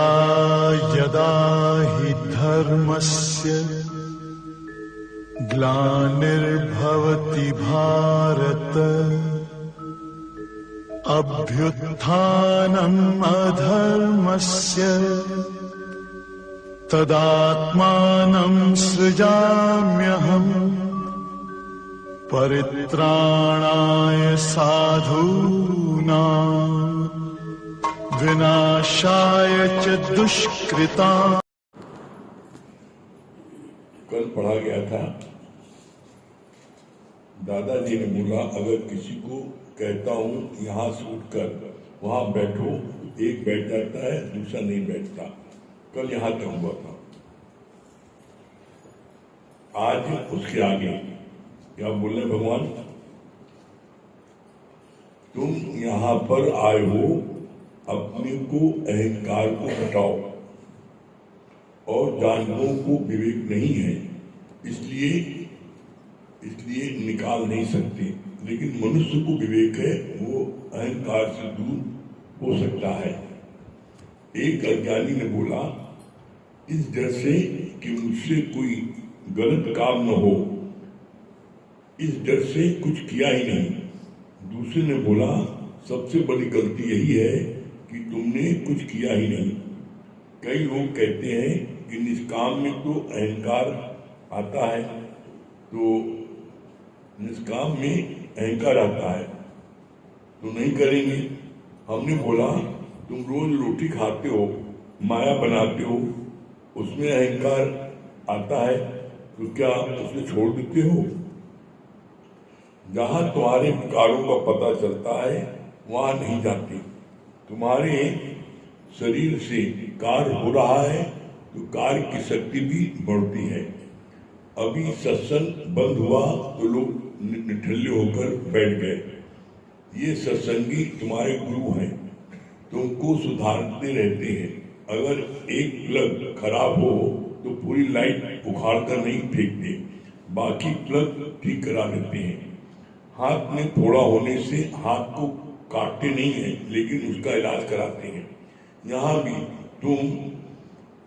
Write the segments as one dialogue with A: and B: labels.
A: यदा यदा हि धर्मस्य ग्लानिर्भवति भारत अभ्युत्थानम् अधर्मस्य तदात्मानं सृजाम्यहम् परित्राणाय साधूनां विनाशाय च दुष्कृताम्।
B: कल पढ़ा गया था, दादाजी ने बोला अगर किसी को कहता हूं यहां से उठकर वहां बैठो, एक बैठ जाता है दूसरा नहीं बैठता। कल यहां तक हुआ था। आज उसके आगे क्या बोले भगवान, तुम यहां पर आए हो अपने को अहंकार को हटाओ और जानवरों को विवेक नहीं है इसलिए निकाल नहीं सकते, लेकिन मनुष्य को विवेक है, वो अहंकार से दूर हो सकता है। एक अज्ञानी ने बोला इस डर से कि मुझसे कोई गलत काम न हो, इस डर से कुछ किया ही नहीं। दूसरे ने बोला सबसे बड़ी गलती यही है कि तुमने कुछ किया ही नहीं। कई लोग कहते हैं कि निष्काम में तो अहंकार आता है, तो निष्काम में अहंकार आता है तो नहीं करेंगे। हमने बोला तुम रोज रोटी खाते हो, माया बनाते हो, उसमें अहंकार आता है तो क्या उसे छोड़ देते हो? जहां तुम्हारे विकारों का पता चलता है वहां नहीं जाते। तुम्हारे शरीर से कार्य हो रहा है तो कार्य की शक्ति भी बढ़ती है। अभी सत्संग बंद हुआ तो लोग निठल्ले होकर बैठ गए। ये सत्संगी तुम्हारे गुरु हैं, तुमको सुधारते रहते हैं। अगर एक प्लग खराब हो तो पूरी लाइट उखाड़ कर नहीं फेंकते, बाकी प्लग ठीक करा देते हैं। हाथ में फोड़ा होने से हाथ को काटते नहीं है, लेकिन उसका इलाज कराते हैं। यहाँ भी तुम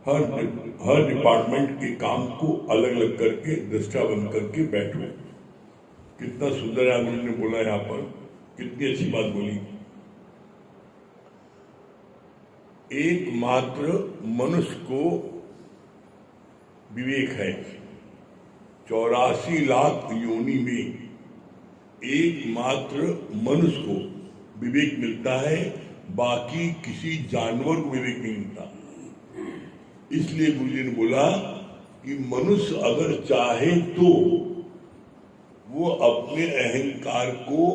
B: हर डिपार्टमेंट के काम को अलग अलग करके दृष्टा बंद करके बैठो। कितना सुंदर आदमी ने बोला, यहाँ पर कितनी अच्छी बात बोली। एकमात्र मनुष्य को विवेक है। 84 लाख योनि में एकमात्र मनुष्य को विवेक मिलता है, बाकी किसी जानवर को विवेक नहीं मिलता। इसलिए गुरुजी ने बोला कि मनुष्य अगर चाहे तो वो अपने अहंकार को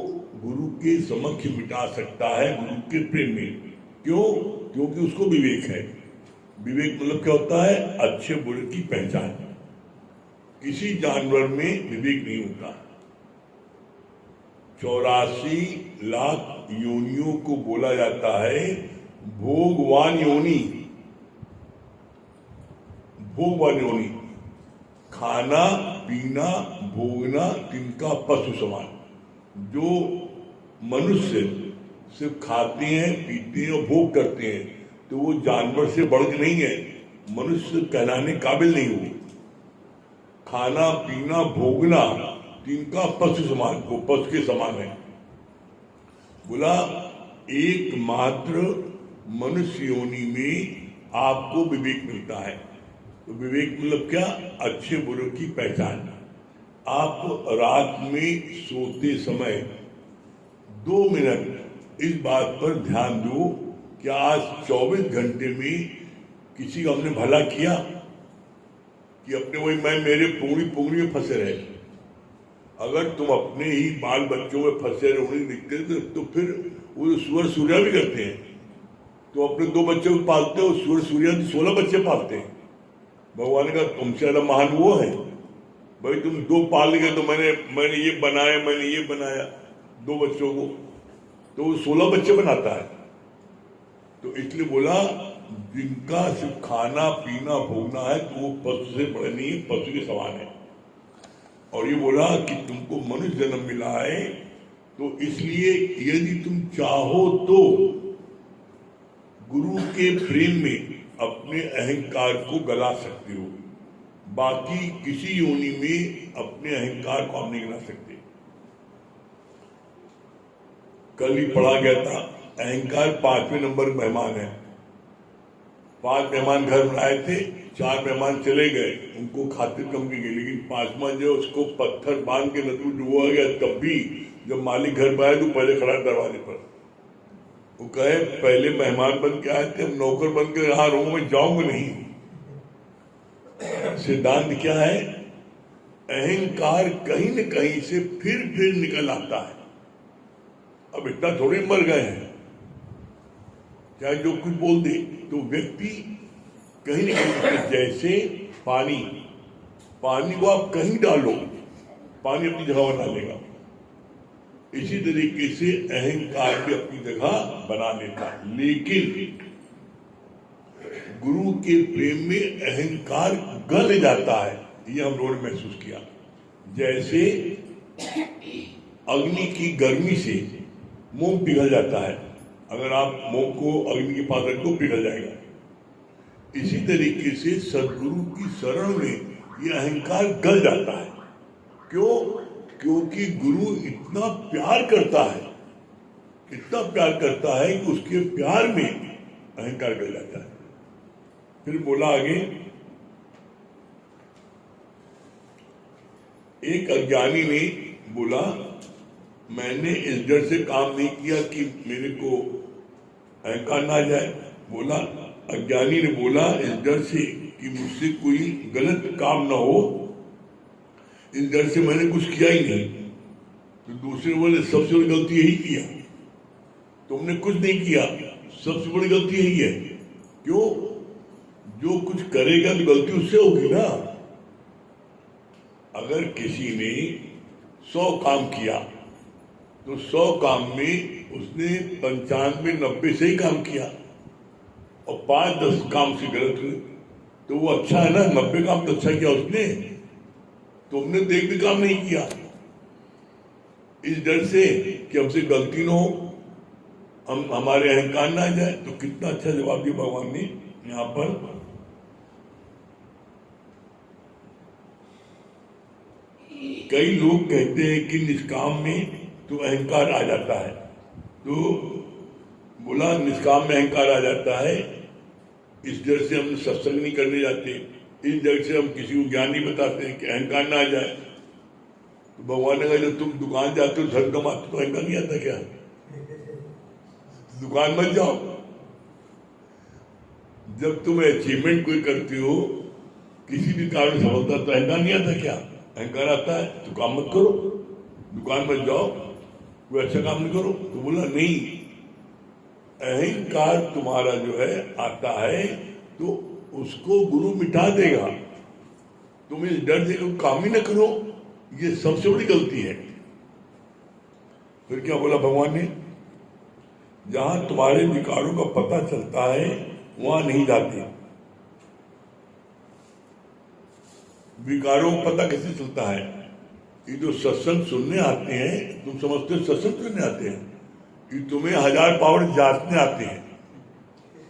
B: गुरु के समक्ष मिटा सकता है, गुरु के प्रेम में। क्यों? क्योंकि उसको विवेक है। विवेक मतलब क्या होता है? अच्छे बुरे की पहचान। किसी जानवर में विवेक नहीं होता। 84 लाख योनियों को बोला जाता है भोगवान योनि। भोगवान योनि, खाना पीना भोगना तिनका पशु समान। जो मनुष्य सिर्फ खाते हैं पीते हैं और भोग करते हैं तो वो जानवर से बढ़ के नहीं है, मनुष्य कहलाने काबिल नहीं हो। खाना पीना भोगना तिनका पशु समान, वो पशु के समान है। बोला एकमात्र मनुष्य योनि में आपको विवेक मिलता है। तो विवेक मतलब क्या? अच्छे बुरे की पहचान। आप रात में सोते समय 2 मिनट इस बात पर ध्यान दो कि आज 24 घंटे में किसी का हमने भला किया कि अपने वही मैं मेरे पोंगड़ी में फंसे रहे। अगर तुम अपने ही बाल बच्चों में फंसे रहे दिखते तो फिर वो सूर्य सूर्या भी करते हैं। तो अपने 2 बच्चे को पालते हो, सूर्य सूर्या 16 बच्चे पालते हैं। भगवान का तुमसे ज्यादा महान वो है। भाई तुम 2 पाल गए तो मैंने ये बनाया, मैंने ये बनाया 2 बच्चों को, तो वो 16 बच्चे बनाता है। तो इसलिए बोला जिनका सिर्फ खाना पीना भोगना है तो वो पशु से बड़े नहीं, पशु के समान है। और ये बोला कि तुमको मनुष्य जन्म मिला है तो इसलिए यदि तुम चाहो तो गुरु के प्रेम में अपने अहंकार को गला सकते हो, बाकी किसी योनि में अपने अहंकार को आप नहीं गला सकते। कल ही पढ़ा गया था, अहंकार 5वें नंबर मेहमान है। 5 मेहमान घर में आए थे, 4 मेहमान चले गए, उनको खातिर कम की गई, लेकिन 5वां जो उसको पत्थर बांध के नदी में डुबो गया। तब भी जब मालिक घर में आए तो पहले खड़ा दरवाजे पर, वो कहे पहले मेहमान बन के आए थे, हम नौकर बन के यहाँ रहूंगा, मैं जाऊंगा नहीं। सिद्धांत क्या है? अहंकार कहीं न कहीं से फिर निकल आता है। अब इतना थोड़े मर गए हैं, चाहे जो कुछ बोल दे तो व्यक्ति कहीं न कहीं, जैसे पानी को आप कहीं डालो, पानी अपनी जगह बना लेगा, इसी तरीके से अहंकार भी अपनी जगह बना लेता है। लेकिन गुरु के प्रेम में अहंकार गल जाता है, ये हम लोगों ने महसूस किया। जैसे अग्नि की गर्मी से मोम पिघल जाता है, अगर आप मोम को अग्नि के पास रख दो पिघल जाएगा। इसी तरीके से सदगुरु की शरण में यह अहंकार गल जाता है। क्यों? क्योंकि गुरु इतना प्यार करता है, इतना प्यार करता है कि उसके प्यार में अहंकार गल जाता है। फिर बोला आगे, एक अज्ञानी ने बोला मैंने इस डर से काम नहीं किया कि मेरे को अहंकार ना जाए। बोला अज्ञानी ने बोला इस डर से कि मुझसे कोई गलत काम ना हो, इस डर से मैंने कुछ किया ही नहीं। तो दूसरे बोले सबसे बड़ी गलती यही किया, तुमने कुछ नहीं किया, सबसे बड़ी गलती यही है। क्यों? जो कुछ करेगा तो गलती उससे होगी ना। अगर किसी ने 100 काम किया तो 100 काम में उसने 95, 90 से ही काम किया और 5-10 काम से गलत हुए, तो वो अच्छा है ना। 90 काम तो अच्छा किया उसने, तुमने तो एक भी काम नहीं किया। इस डर से कि हमसे गलती ना हो, हम हमारे अहंकार ना जाए। तो कितना अच्छा जवाब दिया भगवान ने यहाँ पर। कई लोग कहते हैं कि निष्काम में तो अहंकार आ जाता है, तो बोला निष्काम में अहंकार आ जाता है, इस डर से हम सत्संग नहीं करने जाते, इस डर से हम किसी को ज्ञान नहीं बताते हैं कि अहंकार ना आ जाए। तो भगवान ने कहा जब तुम दुकान जाते हो धन कमाते तो अहंकार नहीं आता क्या? दुकान मत जाओ। जब तुम अचीवमेंट कोई करते हो, किसी भी कारण से होता तो अहंकार नहीं आता क्या? अहंकार आता है तो काम मत करो, दुकान मत जाओ, कोई अच्छा काम नहीं करो। तो बोला नहीं, अहंकार तुम्हारा जो है आता है तो उसको गुरु मिटा देगा। तुम इस डर से काम ही न करो, ये सबसे बड़ी गलती है। फिर क्या बोला भगवान ने? जहां तुम्हारे विकारों का पता चलता है वहां नहीं जाते। विकारों का पता कैसे चलता है? ये जो सत्संग सुनने आते हैं, तुम समझते हो सत्संग सुनने आते हैं, कि तुम्हें 1000 पावर जांचने आते हैं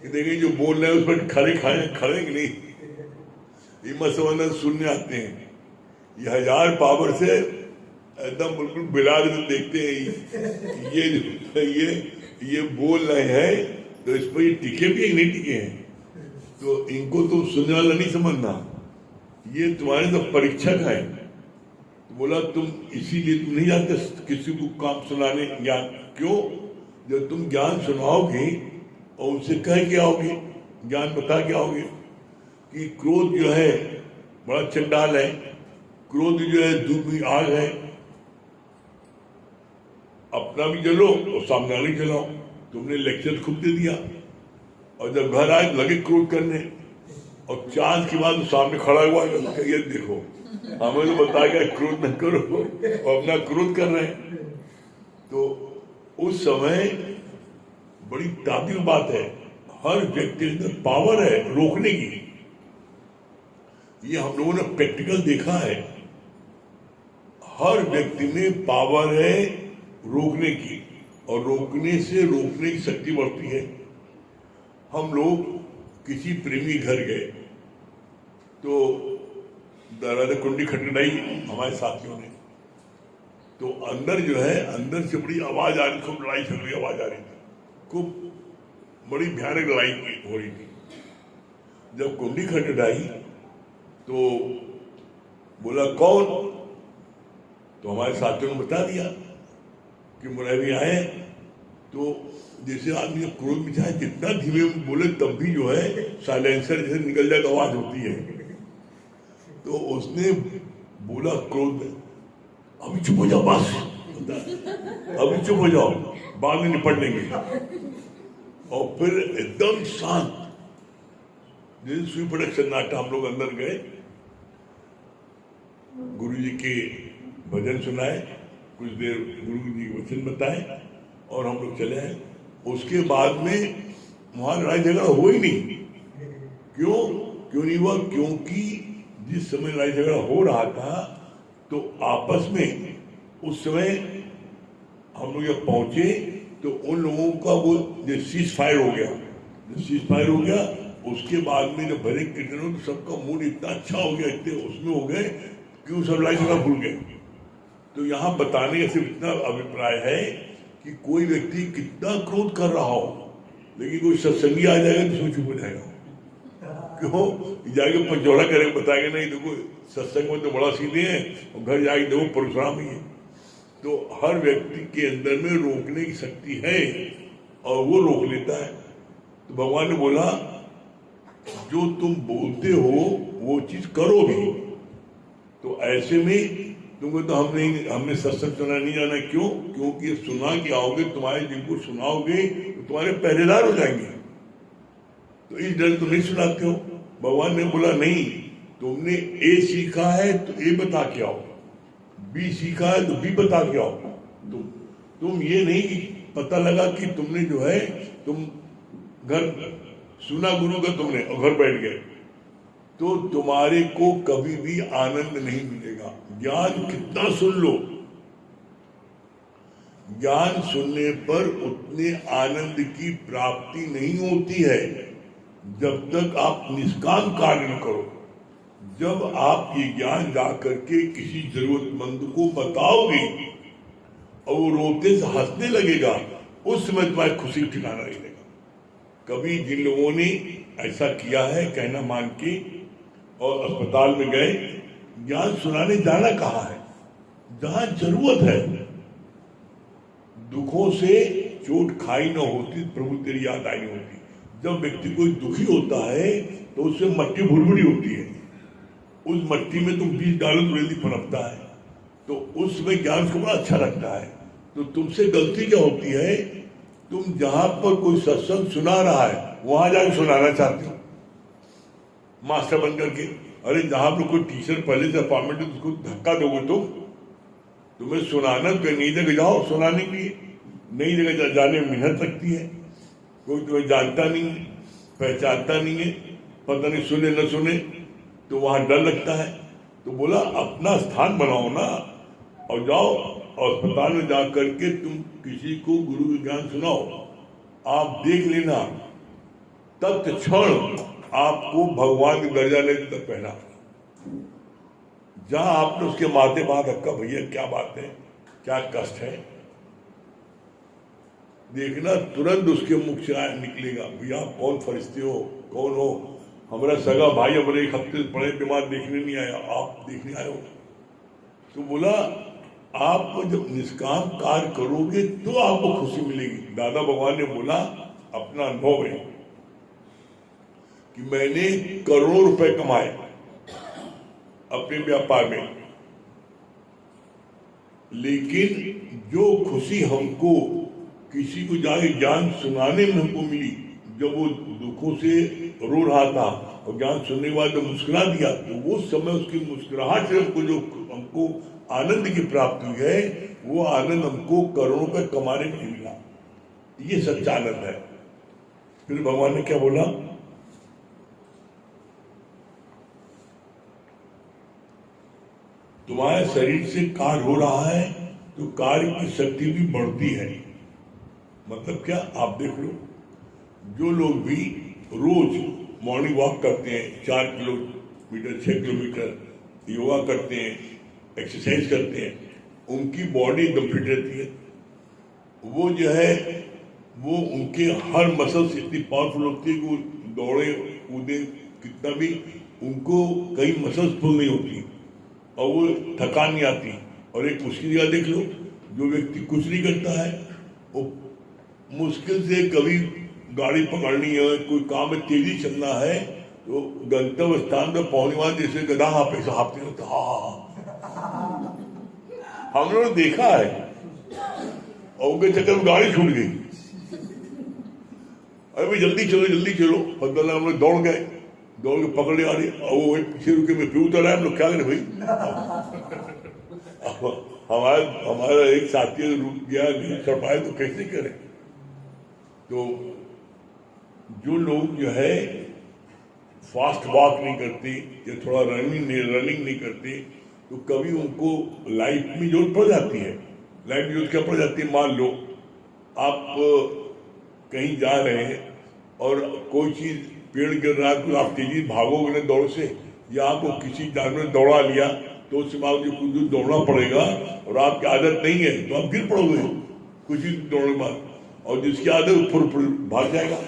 B: कि देखिए जो बोल रहे हैं उस पर खड़े कि नहीं। ये मत समझना सुनने आते हैं। ये 1000 पावर से एकदम बिल्कुल बिलाद में देखते हैं ये बोल रहे हैं तो इस पर ये टिके भी नहीं टिके हैं, तो इनको तुम सुनने वाला नहीं समझना, ये तुम्हारे तो परीक्षक है। तो बोला तुम इसीलिए तुम नहीं जानते किसी को काम सुनाने ज्ञान। क्यों? जब तुम ज्ञान सुनाओगे और उनसे कह के आओगे, ज्ञान बता के आओगे कि क्रोध जो है बड़ा चंडाल है, क्रोध जो है धूप की आग है, अपना भी जलो और सामने वाले जलाओ। तुमने लेक्चर खुद दे दिया और जब घर आए लगे क्रोध करने, और चांद की बात सामने खड़ा हुआ ये देखो हमें तो बताया गया क्रोध न करो और अपना क्रोध कर रहे हैं। तो उस समय बड़ी ताजुब बात है, हर व्यक्ति के अंदर पावर है रोकने की। ये हम लोगों ने प्रैक्टिकल देखा है, हर व्यक्ति में पावर है रोकने की, और रोकने से रोकने की शक्ति बढ़ती है। हम लोग किसी प्रेमी घर गए तो दरवाजा कुंडी खटखटाई हमारे साथियों ने, तो अंदर जो है अंदर से बड़ी आवाज आ रही, खूब लड़ाई झगड़ी आवाज आ रही थी, खूब बड़ी भयानक लड़ाई हो रही थी। जब कुंडी खटखटाई तो बोला कौन, तो हमारे साथियों ने बता दिया कि मुरारी आए। तो जैसे आदमी जब क्रोध में चाहे जितना धीमे बोले तब भी जो है साइलेंसर जैसे निकल जाए तो आवाज होती है। तो उसने बोला क्रोध में, अभी चुप हो जाओ, बस अभी चुप हो जाओ, बाद में निपट लेंगे। और फिर एकदम शांत, जैसे सुई पड़क सन्नाटा, हम लोग अंदर गए, गुरु जी के भजन सुनाए, कुछ देर गुरु जी के वचन बताए और हम लोग चले आए। उसके बाद में वहां लड़ाई झगड़ा हो ही नहीं। क्यों नहीं हुआ? क्योंकि जिस समय लड़ाई झगड़ा हो रहा था तो आपस में उस समय हम लोग जब पहुंचे तो उन लोगों का वो जो सीज फायर हो गया, उसके बाद में जब भरे कीर्तन हो तो सबका मूड इतना अच्छा हो गया, इतने उसमें हो गए कि वो सब लड़ाई झगड़ा भूल गए। तो यहाँ बताने का सिर्फ इतना अभिप्राय है कि कोई व्यक्ति कितना क्रोध कर रहा हो, लेकिन कोई सत्संगी आ जाएगा तो चुप हो जाएगा। क्यों? जाके पंचौड़ा करेगा, बताएगा नहीं देखो सत्संग में तो बड़ा सीधे हैं, और घर जाके देखो परशुराम ही है। तो हर व्यक्ति के अंदर में रोकने की शक्ति है और वो रोक लेता है। तो भगवान ने बोला जो तुम बोलते हो वो चीज करो भी। तो ऐसे में तुमको तो हमने सत्संग सुना नहीं जाना। क्यों? क्योंकि सुना के आओगे, तुम्हारे जिनको सुनाओगे तो तुम्हारे पहरेदार हो जाएंगे, तो इस डर तुम नहीं सुनाते हो। भगवान ने बोला नहीं, तुमने ए सीखा है तो ए बता के आओ, बी सीखा है तो बी बता के आओ। तुम ये नहीं कि पता लगा कि तुमने जो है तुम घर सुना गुरु का तुमने और घर बैठ गए, तो तुम्हारे को कभी भी आनंद नहीं मिलेगा। ज्ञान कितना सुन लो, ज्ञान सुनने पर उतने आनंद की प्राप्ति नहीं होती है जब तक आप निष्काम कार्य न करो। जब आप ये ज्ञान जा करके किसी जरूरतमंद को बताओगे और वो रोते से हंसने लगेगा, उस समय तुम्हारी खुशी ठिकाना नहीं लगेगा। कभी जिन लोगों ने ऐसा किया है कहना मान के और अस्पताल में गए, ज्ञान सुनाने जाना कहाँ है? जहां जरूरत है। दुखों से चोट खाई न होती, प्रभु तेरी याद आई नहीं होती। जब व्यक्ति कोई दुखी होता है तो उससे मट्टी भुरभुरी होती है, उस मट्टी में तुम बीज डालो तो जल्दी पनपता है, तो उस समय ज्ञान को बड़ा अच्छा लगता है। तो तुमसे गलती क्या होती है? तुम जहां पर कोई सत्संग सुना रहा है वहां जाकर सुनाना चाहते हो मास्टर बन करके। अरे जहां पर कोई टीचर पहले से अपॉइंटमेंट है उसको धक्का दोगे तुम्हें सुनाना तो नई जगह जाओ सुनाने के लिए, नई जगह जाने में मेहनत लगती है। कोई तुम्हें जानता नहीं है, पहचानता नहीं है, पता नहीं सुने न सुने, तो वहां डर लगता है। तो बोला अपना स्थान बनाओ ना, और जाओ अस्पताल में जा करके तुम किसी को गुरु ज्ञान सुनाओ। आप देख लेना तत्क्षण आपको भगवान की दर्जा लेने तक पहना। जहां आपने उसके माथे बात रखा, भैया क्या बात है, क्या कष्ट है, देखना तुरंत उसके मुख से निकलेगा, भैया आप कौन फरिश्ते हो, कौन हो? हमारा सगा भाई हमारे एक हफ्ते से बड़े बीमार देखने नहीं आया, आप देखने आए हो। तो बोला आप जब निष्काम कार्य करोगे तो आपको खुशी मिलेगी। दादा भगवान ने बोला अपना अनुभव है कि मैंने करोड़ों रुपए कमाए अपने व्यापार में, लेकिन जो खुशी हमको किसी को जाके ज्ञान सुनाने में हमको मिली, जब वो दुखों से रो रहा था और ज्ञान सुनने के बाद जब मुस्कुरा दिया, तो वो समय उसकी मुस्कुराहट से हमको जो हमको आनंद की प्राप्ति हुई है, वो आनंद हमको करोड़ों रुपए कमाने में मिला। ये सच्चा आनंद है। फिर भगवान ने क्या बोला? तुम्हारे शरीर से कार्य हो रहा है तो कार्य की शक्ति भी बढ़ती है। मतलब क्या? आप देख लो, जो लोग भी रोज मॉर्निंग वॉक करते हैं 4 किलोमीटर 6 किलोमीटर योगा करते हैं, एक्सरसाइज करते हैं, उनकी बॉडी एकदम फिट रहती है। वो जो है वो उनके हर मसल्स इतनी पावरफुल होती है कि वो दौड़े कूदे कितना भी, उनको कई मसल्स पुल नहीं होती और वो थकान नहीं आती। और एक उसकी जगह देख लो, जो व्यक्ति कुछ नहीं करता है वो मुश्किल से कभी गाड़ी पकड़नी है, कोई काम में तेजी चलना है, तो गंतव्य स्थान पर पहुंचने वाले जैसे गधा हाँपते रहता। हाँ, हम लोगों ने देखा है, और उनके चक्कर में गाड़ी छूट गई। अरे भाई जल्दी चलो, पता हम लोग दौड़ के पकड़ने आ रही, और वो पीछे रुके में फिर उतर आए। हम लोग क्या करें भाई? हमारा एक साथी रुक गया, नहीं कर पाए तो कैसे करें? तो जो लोग जो है फास्ट वॉक नहीं करते या थोड़ा रनिंग नहीं करते, तो कभी उनको लाइफ में जरूरत पड़ जाती है। लाइफ में जरूरत क्या पड़ जाती है? मान लो आप कहीं जा रहे हैं और कोई चीज पेड़ गिर रहा है, तो आप तेजी भागोगे ना दौड़ से, या आपको किसी जानवर ने दौड़ा लिया तो उससे आपको कुछ दूर दौड़ना पड़ेगा, और आपकी आदत नहीं है तो आप गिर पड़ोगे कुछ ही दौड़ने के बाद, और जिसकी आदत फुर भाग जाएगा।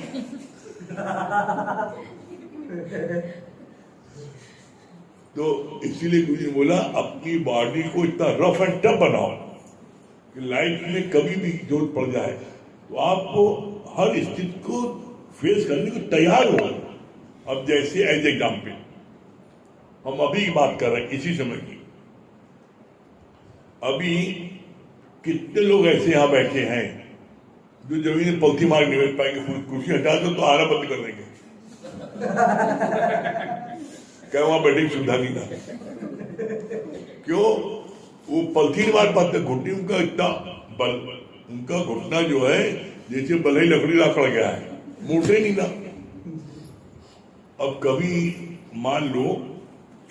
B: तो इसीलिए गुरु जी बोला अपनी बॉडी को इतना रफ एंड टफ बनाओ कि लाइफ में कभी भी जरूरत पड़ जाए तो आपको हर स्थिति को फेस करने को तैयार हो। अब जैसे एज एग्जाम्पल हम अभी की बात कर रहे हैं, इसी समय की, अभी कितने लोग ऐसे यहां बैठे हैं जो जमीन में पलथी मार नहीं बैठ पाएंगे, कुर्सी हटा दो तो आना बंद कर देंगे। क्या वहां बैठने की सुविधा नहीं था? क्यों? वो पलथी नहीं मार पाते, घुटने उनका इतना बल, उनका घुटना जो है जैसे बलई लकड़ी ला पड़ गया है, मोटे नहीं ना। अब कभी मान लो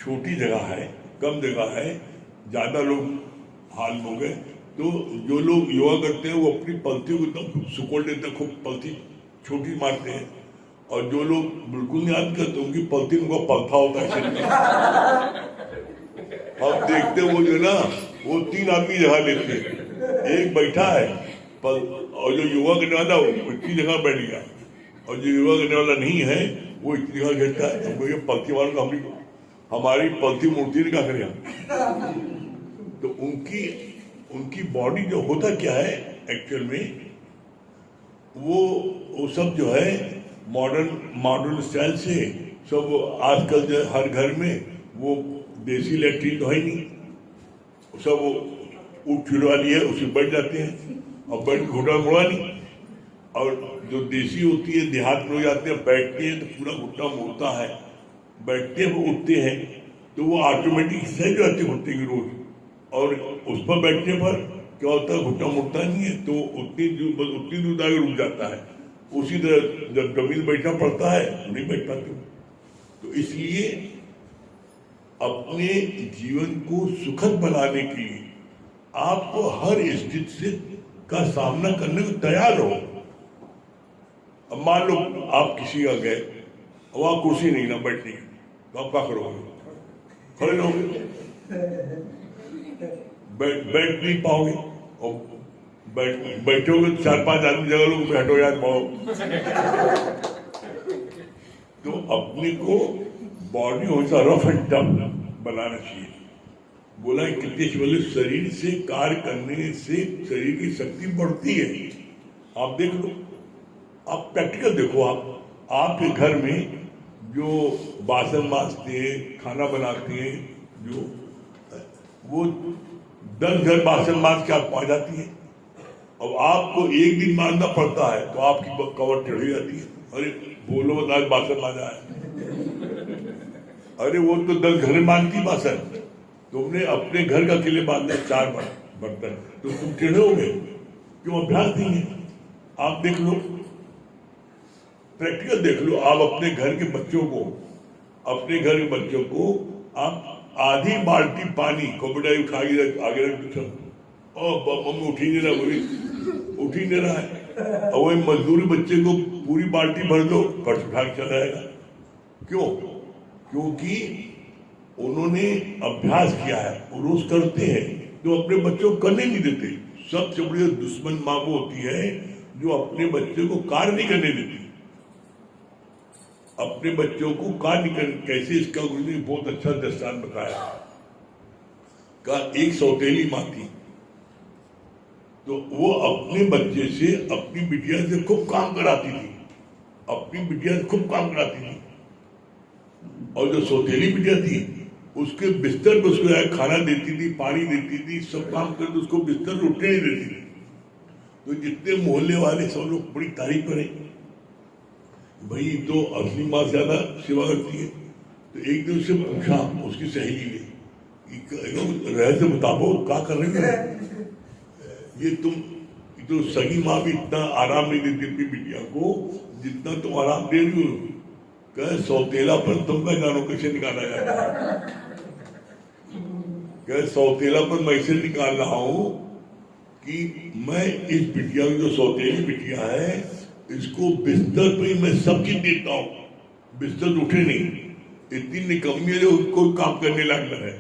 B: छोटी जगह है, कम जगह है, ज्यादा लोग हाल हो गए, तो जो लोग योगा करते हैं वो अपनी पलथी को एकदम सुकोड़ देते हैं, खूब पलथी छोटी मारते हैं, और जो लोग बिल्कुल नहीं याद करते उनकी पलथी उनका पलथा होता है। अब देखते वो जो ना वो 3 आदमी जगह लेते हैं, एक बैठा है और जो योगा करने वाला वो इतनी जगह बैठ गया, और जो योगा करने वाला नहीं है वो इतनी जगह घेरता है। हमको ये पलथी वालों का हमारी पलथी मूर्ति ने क्या करेगा? तो उनकी बॉडी जो होता क्या है एक्चुअल में, वो सब जो है मॉडर्न स्टाइल से सब आजकल जो हर घर में वो देसी लैट्रिन तो है नहीं, सब उठ वाली है, उसमें बैठ जाते हैं और बैठ घुटना मुड़ा नहीं। और जो देसी होती है देहात में हो जाते हैं, बैठते हैं तो पूरा घुटना मुड़ता है, बैठते हैं वो उठते हैं तो वो ऑटोमेटिक सही जाते घुटने की रोज, और उस पर बैठने पर क्या होता है घुटना मुड़ता नहीं है, तो उतनी दूर आगे रुक जाता है। उसी तरह जब जमीन बैठना पड़ता है नहीं बैठ पाते। तो इसलिए अपने जीवन को सुखद बनाने के लिए आपको हर स्थिति से का सामना करने को तैयार हो। अब मान लो आप किसी का गए और वहां कुर्सी नहीं ना बैठने की, तो आप क्या करोगे? खड़े रहोगे, बैठ नहीं पाओगे, और बैठोगे 4-5 आदमी जगह लोग बैठो यार पाओ। तो अपने को बॉडी हमेशा रफ एंड टफ बनाना चाहिए। बोला कितने बोले शरीर से कार्य करने से शरीर की शक्ति बढ़ती है। आप देख लो, आप प्रैक्टिकल देखो, आपके घर में जो बासन मांजते हैं, खाना बनाते हैं, जो वो 10 घर बासन मांज के आप पहुंच जाती है। अब आपको एक दिन मानना पड़ता है तो आपकी कवर टेढ़ी जाती है, अरे बोलो आज बासन मांजा है, अरे वो तो 10 घर मानती बासन, तुमने अपने घर का किले बांधना 4 बर्तन, तो तुम टेढ़े हो गए, क्यों? अभ्यास नहीं है। आप देख लो, प्रैक्टिकल देख लो, आप अपने घर के बच्चों को आप आधी बाल्टी पानी कोबड़ाई उठा आगे रख दो, मम्मी उठी नहीं रहा है, और वही मजदूरी बच्चे को पूरी बाल्टी भर दो, पर्स उठा के चला जाएगा। क्यों? क्योंकि उन्होंने अभ्यास किया है, वो रोज करते हैं, जो अपने बच्चों को करने नहीं देते। सबसे बड़ी दुश्मन माँ वो होती है जो अपने बच्चे को कार्य नहीं करने देती। अपने बच्चों को कार्य नहीं करने, कैसे इसका गुरु ने बहुत अच्छा दृष्टांत बताया। का एक सौतेली माँ थी, तो वो अपने बच्चे से, अपनी बिटिया से खूब काम कराती थी, अपनी बिटिया से खूब काम कराती थी। और जो सौतेली बिटिया थी उसके बिस्तर पर उसको खाना देती थी, पानी देती थी, सब काम करके उसको बिस्तर पर उठने नहीं देती थी। तो जितने मोहल्ले वाले सब लोग बड़ी तारीफ करें, भाई तो असली माँ ज्यादा सेवा करती है। तो एक दिन उससे पूछा उसकी सहेली ने, रहस्य बताओ क्या कर रही है ये तुम, तो सगी माँ भी इतना आराम नहीं देती अपनी बिटिया को जितना तुम आराम दे रही हो। कह सौतेलापन तुम क्या जानो कैसे निकाला जाए? कह सौतेलापन मैं ऐसे निकाल रहा हूं कि मैं इस बिटिया की, जो सौतेली बिटिया है, इसको बिस्तर पे ही मैं सब चीज देता हूँ, बिस्तर उठे नहीं। इतनी निकम्मी है जो कोई काम करने लगता है।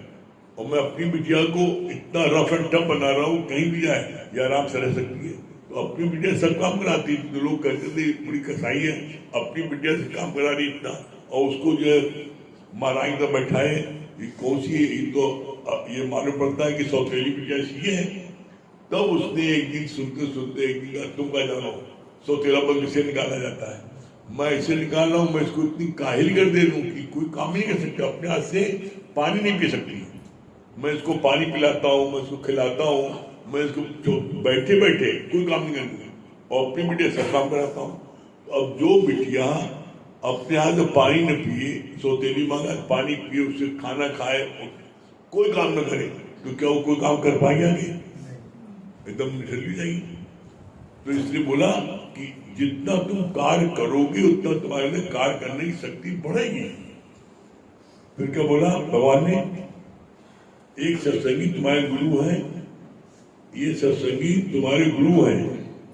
B: और मैं अपनी बिटिया को इतना रफ एंड टफ बना रहा हूँ, कहीं भी जाए ये आराम से रह सकती है। तो अपनी बिटिया सब काम कराती थी, तो लोग कहते थे बड़ी कसाई है, अपनी बिटिया से काम करा रही इतना, और उसको जो है महाराज तो बैठाए, ये कौन सी है, ये तो ये मालूम पड़ता है कि सौतेली बिटिया सी है। तब उसने एक दिन सुनते सुनते एक दिन, तुम क्या जानो सौतेलापन किसे निकाला जाता है? मैं इसे निकाल रहा हूँ, मैं इसको इतनी काहिल कर दे दूँ कि कोई काम नहीं कर सकता, अपने हाथ से पानी नहीं पी सकती। मैं इसको पानी पिलाता हूँ, मैं इसको खिलाता हूँ, मैं इसको बैठे बैठे कोई काम नहीं करती, और अपनी बिटिया सब काम कराता हूँ। अब जो बिटिया अपने हाथ में पानी न पिए, सौतेली मांगा पानी पिए, उससे खाना खाए, कोई काम न करे, तो क्या वो कोई काम कर पाएगा? आगे एकदम निकल जाएगी। तो इसलिए बोला कि जितना तुम कार्य करोगे उतना तुम्हारे लिए कार्य करने की शक्ति बढ़ेगी। फिर क्या बोला भगवान ने? एक सत्संगी तुम्हारे गुरु हैं, ये सत्संगी तुम्हारे गुरु हैं,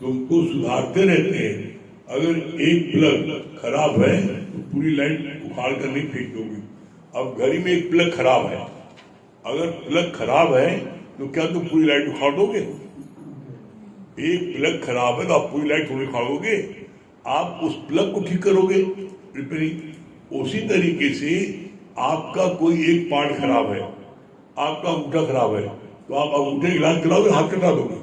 B: तुमको सुधारते रहते हैं। अगर एक प्लग खराब है तो पूरी लाइट उखाड़ कर नहीं फेंक दोगे। अब घर में एक प्लग खराब है, अगर प्लग खराब है तो क्या तुम पूरी लाइट उखाड़ दोगे? एक प्लग खराब है तो आप पूरी लाइट थोड़ी उखाड़ोगे, आप उस प्लग को ठीक करोगे, रिपेयरिंग। उसी तरीके से आपका कोई एक पार्ट खराब है, आपका अंगूठा खराब है, तो आप अंगूठे का इलाज कराओगे, हाथ कटा दोगे।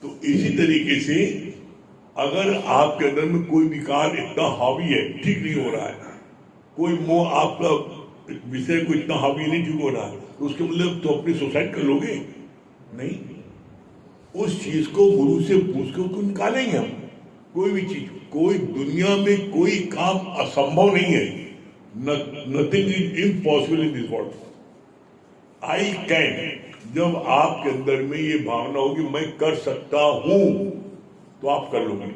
B: तो इसी तरीके से अगर आपके अंदर में कोई विकार इतना हावी है, ठीक नहीं हो रहा है, कोई मोह आपका विषय को इतना हावी नहीं ठीक हो रहा है, तो उसके मतलब तो अपनी सुसाइड कर लोगे? नहीं, उस चीज को गुरु से पूछ के उसको निकालेंगे हम। कोई भी चीज, कोई दुनिया में कोई काम असंभव नहीं है। Nothing is impossible in this world. I can, जब आपके अंदर में ये भावना होगी मैं कर सकता हूं, तो आप कर लोगे,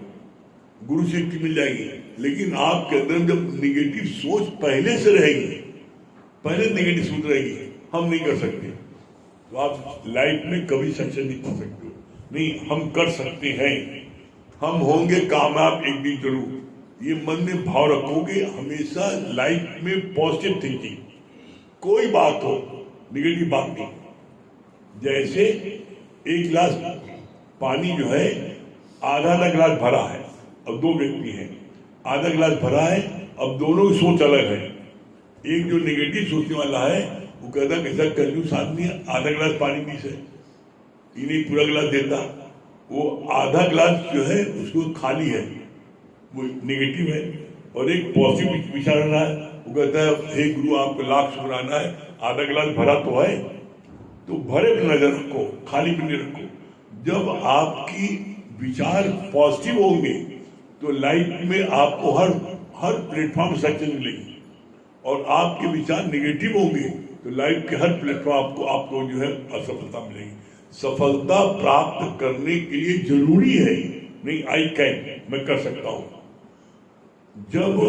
B: गुरु से मिल जाएगी। लेकिन आपके अंदर जब निगेटिव सोच पहले से रहेगी, पहले निगेटिव सोच रहेगी, हम नहीं कर सकते, तो आप लाइफ में कभी सक्सेस नहीं पा सकते हो। नहीं, हम कर सकते हैं, हम होंगे कामयाब एक दिन जरूर। ये मन में भाव रखोगे हमेशा, लाइफ में पॉजिटिव थिंकिंग, कोई बात हो निगेटिव बात नहीं। जैसे एक गिलास पानी जो है, आधा आधा गिलास भरा है, अब दो व्यक्ति हैं, आधा गिलास भरा है, अब दोनों की सोच अलग है। एक जो नेगेटिव सोचने वाला है वो कहता कैसा कंजूस आदमी है, आधा गिलास पानी पी से, इन्हें पूरा गिलास देता। वो आधा गिलास जो है उसको खाली है, वो नेगेटिव है। और एक पॉजिटिव विचार रहा है, वो कहता है हे गुरु आपको लाख शुक्राना है, आधा गिलास भरा तो है, तो भरे पे नजर रखो, खाली पे नहीं रखो। जब आपकी विचार पॉजिटिव होंगे तो लाइफ में आपको हर प्लेटफॉर्म सक्सेस मिलेगी, और आपके विचार नेगेटिव होंगे तो लाइफ के हर प्लेटफॉर्म आपको जो है असफलता मिलेगी। सफलता प्राप्त करने के लिए जरूरी है नहीं आई कैन, मैं कर सकता हूं। जब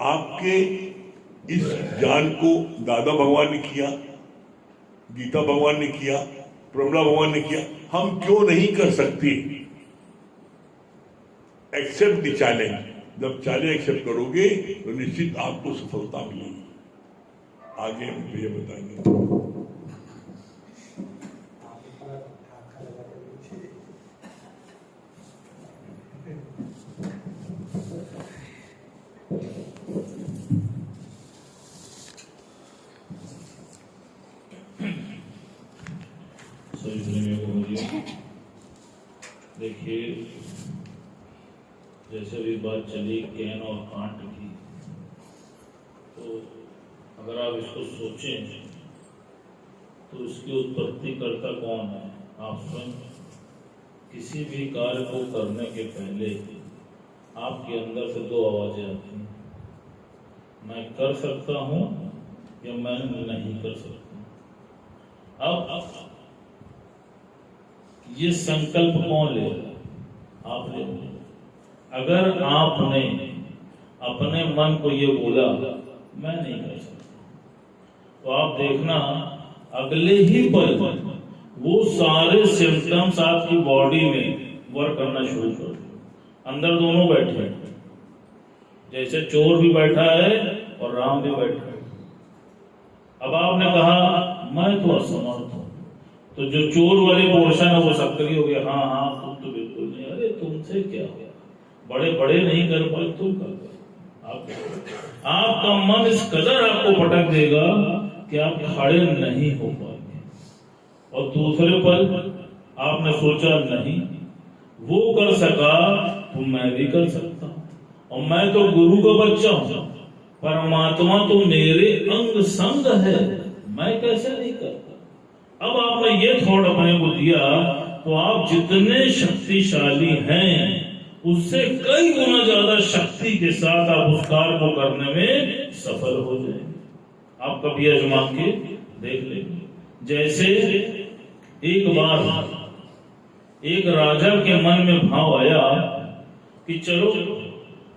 B: आपके इस ज्ञान को दादा भगवान ने किया, गीता भगवान ने किया, ब्रह्मा भगवान ने किया, हम क्यों नहीं कर सकते? एक्सेप्ट द चैलेंज, जब 40 एक्सेप्ट करोगे तो निश्चित आपको सफलता मिलेगी। आगे हम भैया बताएंगे।
C: देखिए, जैसे भी बात चली कैन और कांट की, तो अगर आप इसको सोचें तो इसकी उत्पत्ति करता कौन है? आप स्वयं। किसी भी कार्य को करने के पहले आपके अंदर से दो आवाजें आती हैं, मैं कर सकता हूं या मैं नहीं कर सकता। अब ये संकल्प कौन ले? आप ले। अगर आपने अपने मन को ये बोला मैं नहीं कर सकता, तो आप देखना अगले ही पल वो सारे सिम्टम्स आपकी बॉडी में वर्क करना शुरू कर दें। अंदर दोनों बैठे हैं, जैसे चोर भी बैठा है और राम भी बैठा है। अब आपने कहा मैं तो असमर्थ हूं, तो जो चोर वाले पोर्शन है वो सक्रिय हो गया। हाँ हाँ तुम तो बिल्कुल नहीं, अरे तुमसे क्या हो, बड़े बड़े नहीं कर पाए, तुम कर पाए। आपका मन इस कदर आपको पटक देगा कि आप खड़े नहीं हो पाएंगे। और दूसरे पल आपने सोचा नहीं, वो कर सका तो मैं भी कर सकता हूं, और मैं तो गुरु का बच्चा हूं, परमात्मा तो मेरे अंग संग है, मैं कैसे नहीं करता। अब आपने ये थॉट अपने को दिया तो आप जितने शक्तिशाली हैं उससे कई गुना ज्यादा शक्ति के साथ आप उस कार्य को करने में सफल हो जाएंगे। आप कभी आजमा के देख लेंगे। जैसे एक बार एक राजा के मन में भाव आया कि चलो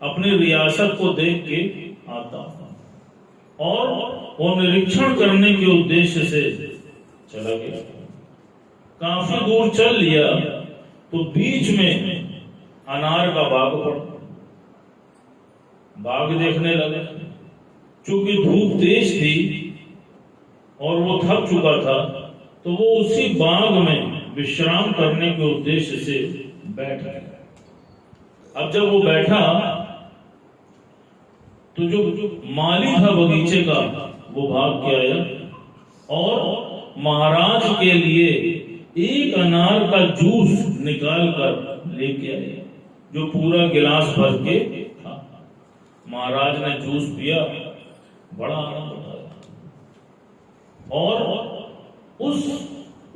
C: अपनी रियासत को देख के आता हूं, और वो निरीक्षण करने के उद्देश्य से चला गया। काफी दूर चल लिया तो बीच में अनार का बाग पड़ा। बाग देखने लगे, चूंकि धूप तेज थी और वो थक चुका था, तो वो उसी बाग में विश्राम करने के उद्देश्य से बैठ गया। अब जब वो बैठा तो जो माली था बगीचे का वो भाग के आया और महाराज के लिए एक अनार का जूस निकाल कर लेके आए, जो पूरा गिलास भर के था। महाराज ने जूस पिया, बड़ा आनंद उठाया, और उस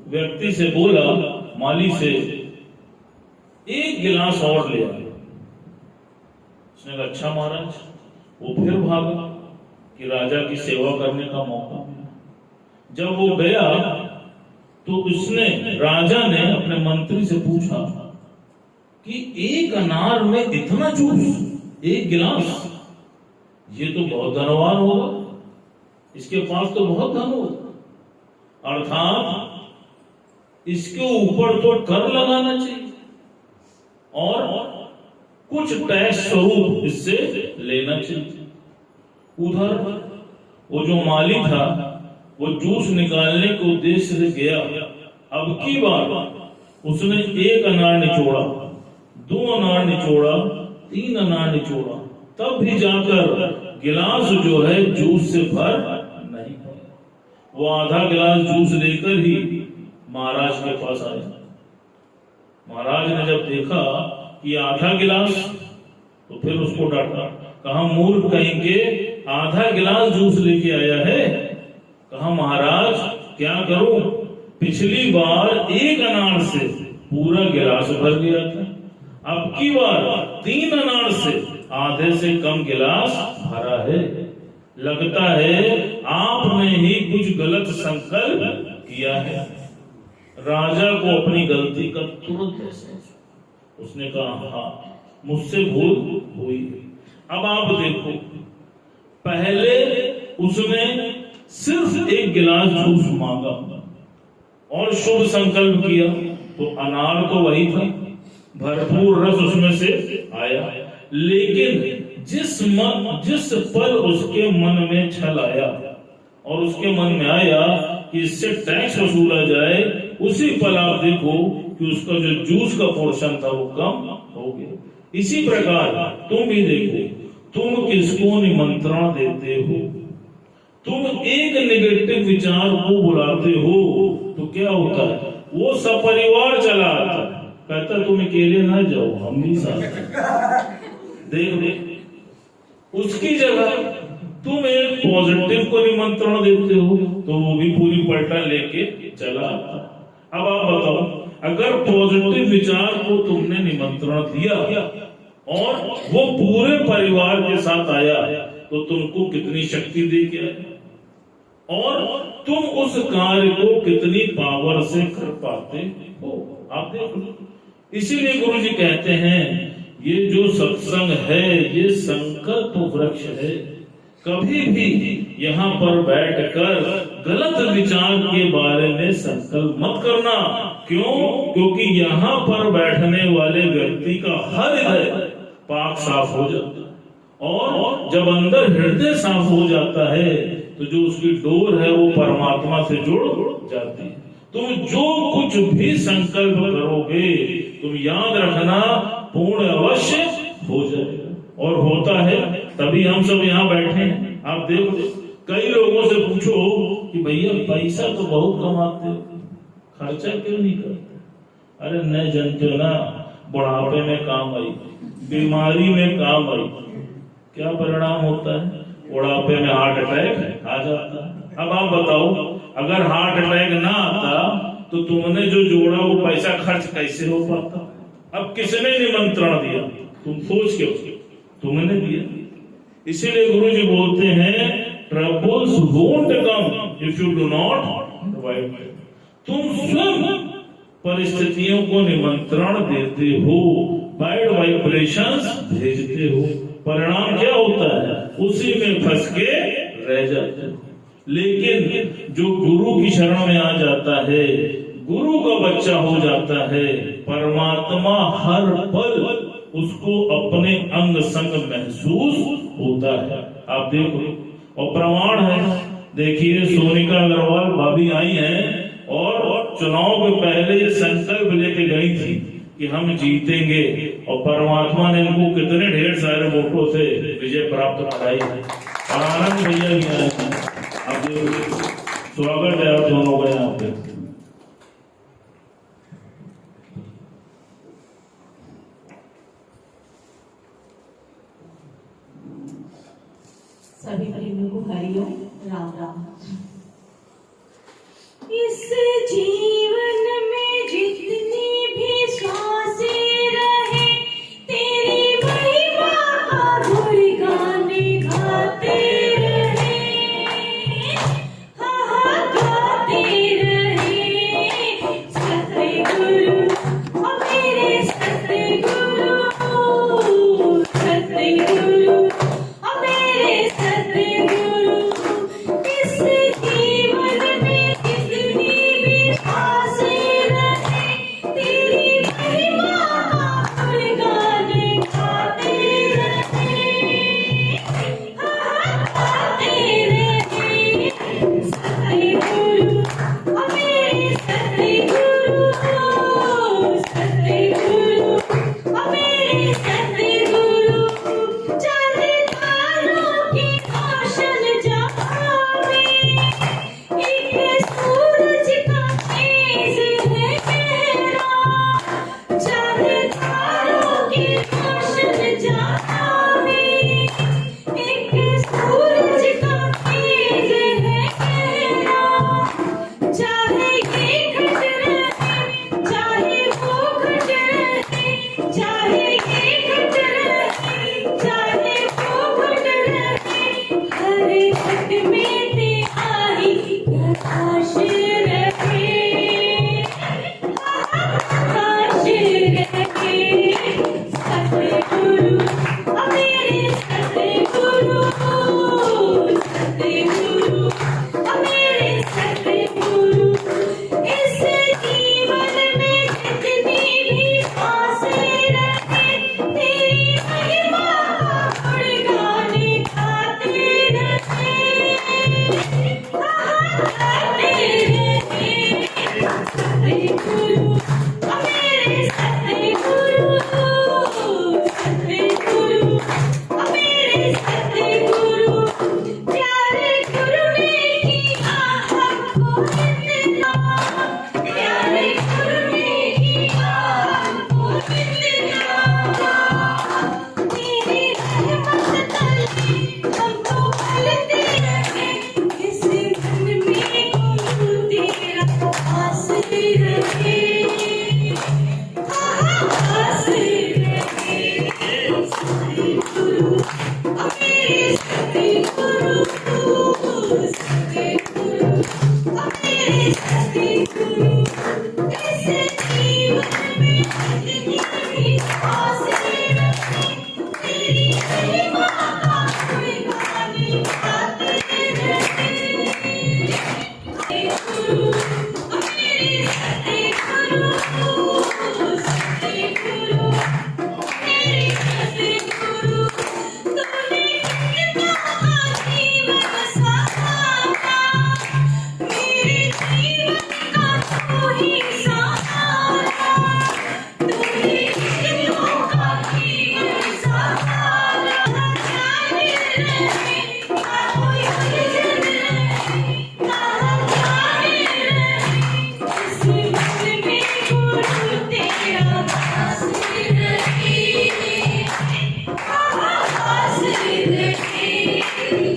C: व्यक्ति से बोला, माली से, एक गिलास और ले आए। उसने कहा अच्छा महाराज। वो फिर भागा कि राजा की सेवा करने का मौका मिला। जब वो गया तो उसने, राजा ने अपने मंत्री से पूछा कि एक अनार में इतना जूस, एक गिलास, ये तो बहुत धनवान होगा, इसके पास तो बहुत धन होगा, अर्थात इसके ऊपर तो कर लगाना चाहिए और कुछ टैक्स स्वरूप इससे लेना चाहिए। उधर वो जो माली था वो जूस निकालने के उद्देश्य से गया। अब की बार उसने एक अनार निचोड़ा, 2 अनार निचोड़ा, 3 अनार निचोड़ा, तब भी जाकर गिलास जो है जूस से भर नहीं पाया। वो आधा गिलास जूस लेकर ही महाराज के पास आया। महाराज ने जब देखा कि आधा गिलास, तो फिर उसको डांटा, कहा मूर्ख कहीं के, आधा गिलास जूस लेके आया है। कहा महाराज क्या करूं, पिछली बार एक अनार से पूरा गिलास भर गया था, अब की बार 3 अनार से आधे से कम गिलास भरा है। लगता है आपने ही कुछ गलत संकल्प किया है। राजा को अपनी गलती का तुरंत एहसास। उसने कहा हाँ मुझसे भूल हुई। अब आप देखो, पहले उसने सिर्फ एक गिलास जूस मांगा और शुभ संकल्प किया, तो अनार तो वही था, भरपूर रस उसमें से आया। लेकिन जिस पल उसके मन में छल आया और उसके मन में आया कि इससे टैक्स वसूला जाए, उसी पल आप देखो कि उसका जो जूस का पोर्शन था वो कम हो गया। इसी प्रकार तुम भी देखो, तुम किसको निमंत्रण देते हो? तुम एक नेगेटिव विचार को बुलाते हो तो क्या होता है? वो सपरिवार चला आता है, कहता तुम अकेले ना जाओ, हम भी साथ। देख उसकी जगह तुम एक पॉजिटिव को निमंत्रण देते हो तो वो भी पूरी पलटा लेके चला आता। अब आप बताओ, अगर पॉजिटिव विचार को तुमने निमंत्रण दिया और वो पूरे परिवार के साथ आया तो तुमको कितनी शक्ति दे के आया और तुम उस कार्य को कितनी पावर से कर पाते हो, आप देखो। इसीलिए गुरु जी कहते हैं ये जो सत्संग है ये संकल्प वृक्ष है। कभी भी यहाँ पर बैठकर गलत विचार के बारे में संकल्प मत करना। क्यों? क्योंकि यहाँ पर बैठने वाले व्यक्ति का हर हृदय पाक साफ हो जाता है और जब अंदर हृदय साफ हो जाता है तो जो उसकी डोर है वो परमात्मा से जुड़ जाती है। तुम जो कुछ भी संकल्प करोगे तुम याद रखना पूर्ण अवश्य हो जाएगा और होता है, तभी हम सब यहाँ बैठे हैं। आप देखो, कई लोगों से पूछो कि भैया पैसा तो बहुत कमाते हो, खर्चा क्यों नहीं करते? अरे नहीं जानते हो ना, बुढ़ापे में काम आई, बीमारी में काम आई, क्या परिणाम होता है? बुढ़ापे में हार्ट अटैक आ जाता है। अब आप बताओ, अगर हार्ट अटैक ना आता तो तुमने जो जोड़ा वो पैसा खर्च कैसे हो पाता? अब किसने निमंत्रण दिया? तुम सोच के तुमने दिया। इसीलिए गुरु जी बोलते हैं troubles won't come if you do not invite. तुम स्वयं परिस्थितियों को निमंत्रण देते हो, बैड वाइब्रेशंस भेजते हो, परिणाम क्या होता है? उसी में फंस के रह जाते हो। लेकिन जो गुरु की शरण में आ जाता है, गुरु का बच्चा हो जाता है, परमात्मा हर पल उसको अपने अंग संग महसूस होता है। आप देखो, और प्रमाण है, देखिए सोनिका अग्रवाल भाभी आई हैं और चुनाव के पहले ये संकल्प लेके गई थी कि हम जीतेंगे और परमात्मा ने इनको कितने ढेर सारे वोटों से विजय प्राप्त कराई है। और आनंद भैया भी आए हैं, आप स्वागत है आप दोनों का यहाँ पे।
D: सभी प्रेमियों को हरिओम, राम राम। इस जीवन में जितनी भी सांसें रहे तेरी महिमा का गुणगान गाते रहे, हाँ हाँ गाते रहे। सतगुरु ओ मेरे सतगुरु, सतगुरु ओ मेरे सतगुरु। इस जीवन में जितनी भी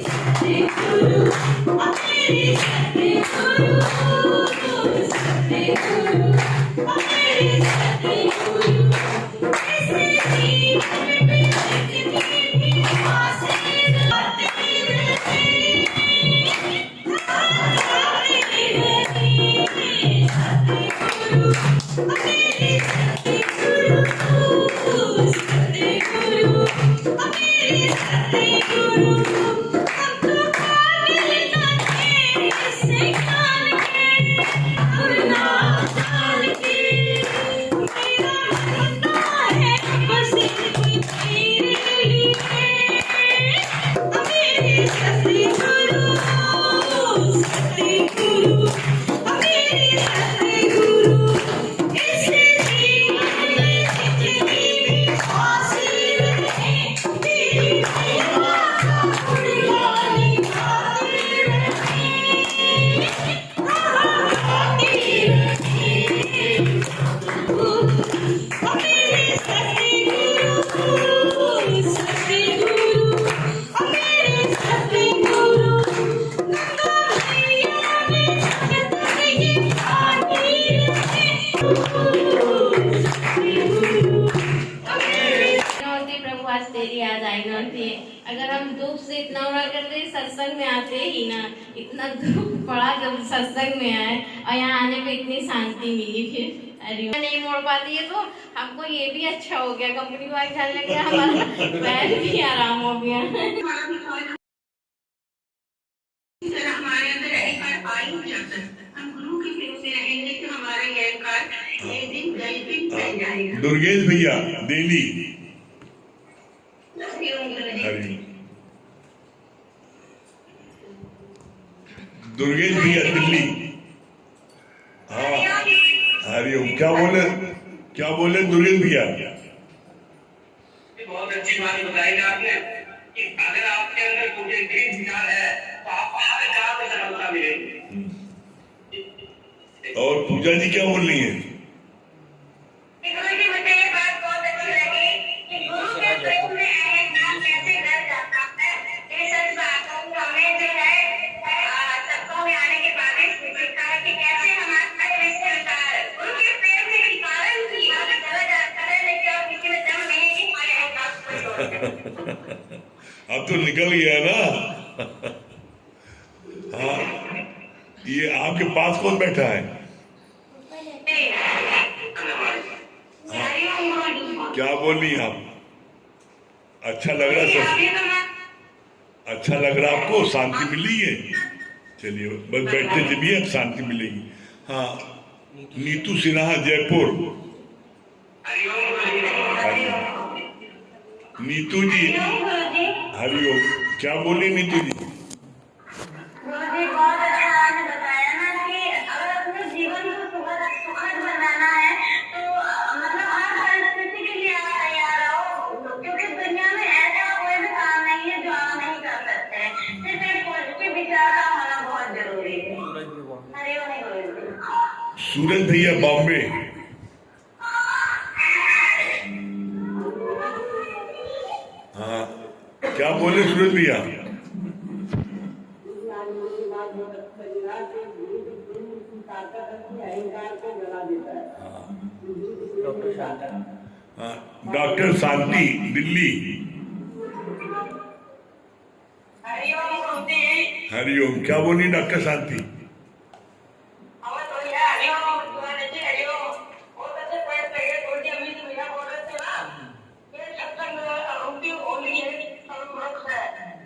D: सतगुरु मेरे सतगुरु सतगुरु मेरे सतगुरु ऐसे जीवन में जितनी भी आसें आती रहे
E: प्रभु आज तेरी याद आई ना थी। अगर हम दुख से इतना उड़ा करते सत्संग में आते ही ना, इतना दुख पड़ा जब सत्संग में आए और यहाँ आने पे इतनी शांति मिली। फिर अरे नहीं मोड़ पाती है तो हमको ये भी अच्छा हो गया, कंपनी को अच्छा लग गया, हमारा पैर भी आराम हो गया।
F: हमारे अंदर अहंकार आ ही जाता है। हम गुरु के प्रेम से रहेंगे तो हमारा ये अहंकार एक दिन गलती बन जाएगा।
B: दुर्गेश भैया दिल्ली। दुर्गेश भैया दिल्ली। हाँ हरिओम। क्या बोले दुर्गेश भैया?
G: बहुत अच्छी बात बताई ना आपने कि अगर आपके अंदर कुछ एक विचार है तो आप हर काम में सफलता मिलेगी।
B: और पूजा जी क्या बोल रही है?
F: गुरु जी मुझे ये बात बहुत अच्छी लगी कि गुरु के प्रेम में अहंकार कैसे डर जाता है। ये सच बात है। हमें जो है सत्संग में आने के बाद ही सीखता है कि कैसे हमारा अहंकार गुरु के प्रेम के कारण ही आगे चला जाता है। लेकिन और किसी में दम नहीं कि हमारे अहंकार
B: अब तो निकल गया ना। हाँ ये आपके पास कौन बैठा है? क्या बोल रही आप? अच्छा लग रहा अच्छा लग रहा आपको? शांति मिली है? चलिए बस बैठते चलिए, अब शांति मिलेगी। हाँ नीतू सिन्हा जयपुर। नीतू जी हरिओम। क्या बोली नीतू जी?
F: मुझे बहुत अच्छा आपने बताया ना कि अगर अपने जीवन को सुखद बनाना है तो मतलब हर परिस्थिति के लिए आप तैयार रहो, क्योंकि दुनिया में ऐसा कोई भी काम नहीं है जो आप नहीं कर सकते। सिर्फ एक पॉजिटिव विचार का होना बहुत जरूरी है।
B: सूरज भैया बॉम्बे। हाँ क्या बोले सूरज भैया? डॉक्टर शांति दिल्ली। हरिओम। क्या बोली डॉक्टर शांति?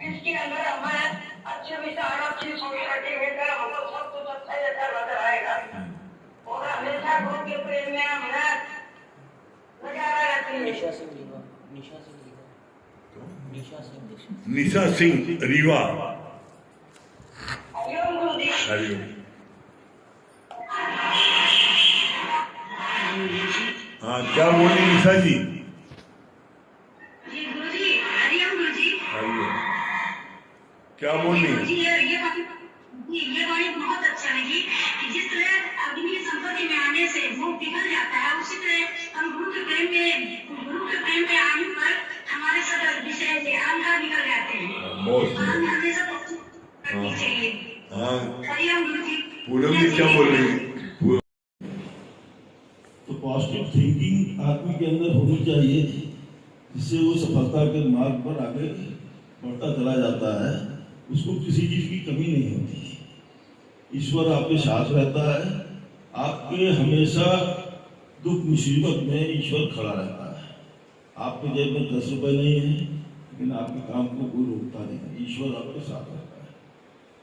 F: इसके अंदर हमारे अच्छे विचार अच्छी सोच रखेंगे हमको सब कुछ अच्छा ही अच्छा नजर आएगा और हमेशा गुरु के प्रेम में हमारा नजारा रहती है।
B: निशा सिंह रीवा।
F: हरिओम गुरु जी।
B: हरिओम। हाँ क्या बोली निशा जी?
F: जी गुरु जी। हरिओम गुरु जी।
B: हरिओम। क्या बोल रही है?
F: ये वाणी बहुत अच्छा लगी कि जिस तरह अग्नि की संपत्ति में आने से वो पिघल जाता है, उसी तरह हम गुरु के प्रेम में आने पर हमारे सब विषय से अहंकार निकल जाते हैं।
B: बहुत
F: हम हमेशा करनी चाहिए।
B: हाँ
F: हरिओम गुरु जी।
B: पूनम जी क्या बोल रही है?
H: तो पॉजिटिव थिंकिंग आदमी के अंदर होनी चाहिए, जिससे वो सफलता के मार्ग पर आगे बढ़ता चला जाता है। उसको किसी चीज की कमी नहीं होती। ईश्वर आपके साथ रहता है। आपके हमेशा दुख मुसीबत में ईश्वर खड़ा रहता है। आपके जेब में 10 रुपए नहीं है, लेकिन आपके काम को कोई रोकता नहीं। ईश्वर आपके साथ रहता है।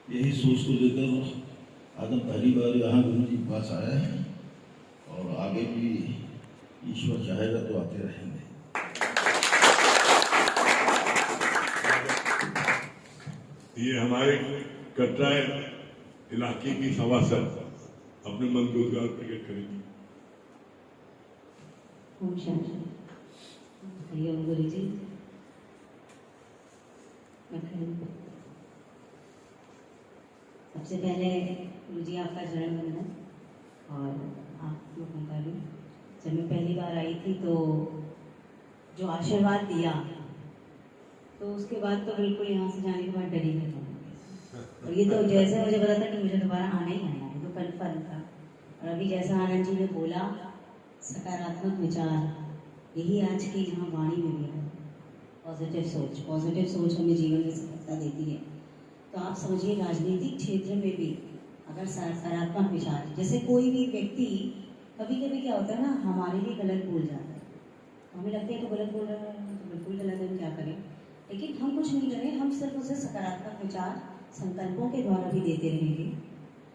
H: यही सोच को लेकर आज हम पहली बार यहाँ गुरु जी के पास आए हैं, और आगे भी ईश्वर चाहेगा तो आते रहेंगे।
B: ये हमारे कटरा इलाके की सभासद अपने मन को उद्गार प्रकट करेगी।
I: ओम शांति। हरिओम गुरु जी। सबसे पहले गुरु जी आपका चरण वंदन और आप लोगों का भी। जब मैं पहली बार आई थी तो जो आशीर्वाद दिया, तो उसके बाद तो बिल्कुल यहाँ से जाने के बाद डर ही नहीं था। और ये तो जैसे मुझे पता था कि मुझे दोबारा आना ही आना है, तो कन्फर्म था। और अभी जैसा आनंद जी ने बोला, सकारात्मक विचार, यही आज की यहाँ वाणी में भी है। पॉजिटिव सोच हमें जीवन में सफलता देती है। तो आप समझिए राजनीतिक क्षेत्र में भी अगर सकारात्मक विचार, जैसे कोई भी व्यक्ति कभी कभी क्या होता है ना, हमारे लिए गलत बोल जाता है, हमें लगता है तो गलत बोल रहा है, तो बिल्कुल गलत है, हम क्या करें। लेकिन हम कुछ नहीं करें, हम सिर्फ उसे सकारात्मक विचार संकल्पों के द्वारा भी देते रहेंगे,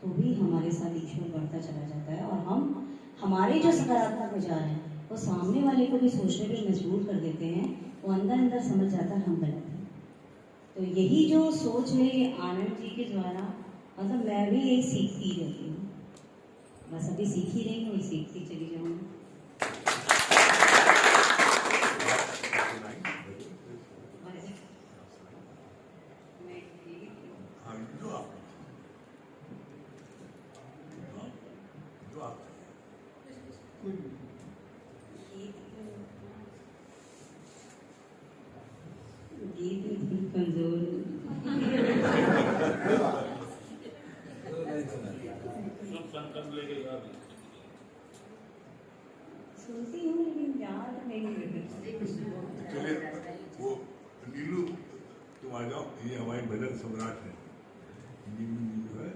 I: तो भी हमारे साथ ईश्वर बढ़ता चला जाता है। और हम हमारे जो सकारात्मक विचार हैं वो सामने वाले को भी सोचने पर मजबूर कर देते हैं। वो अंदर अंदर समझ जाता है हम गलत हैं। तो यही जो सोच है, ये आनंद जी के द्वारा, मतलब मैं भी यही सीखती रहती हूँ। बस अभी सीख ही रही हूँ, सीखती चली जाऊँगी। गीत में कमजोर सुनती हूँ, लेकिन याद नहीं रहती।
B: चलिए वो नीलू तुम आ जाओ, ये हमारी भजन सम्राट है। नीलू जो है,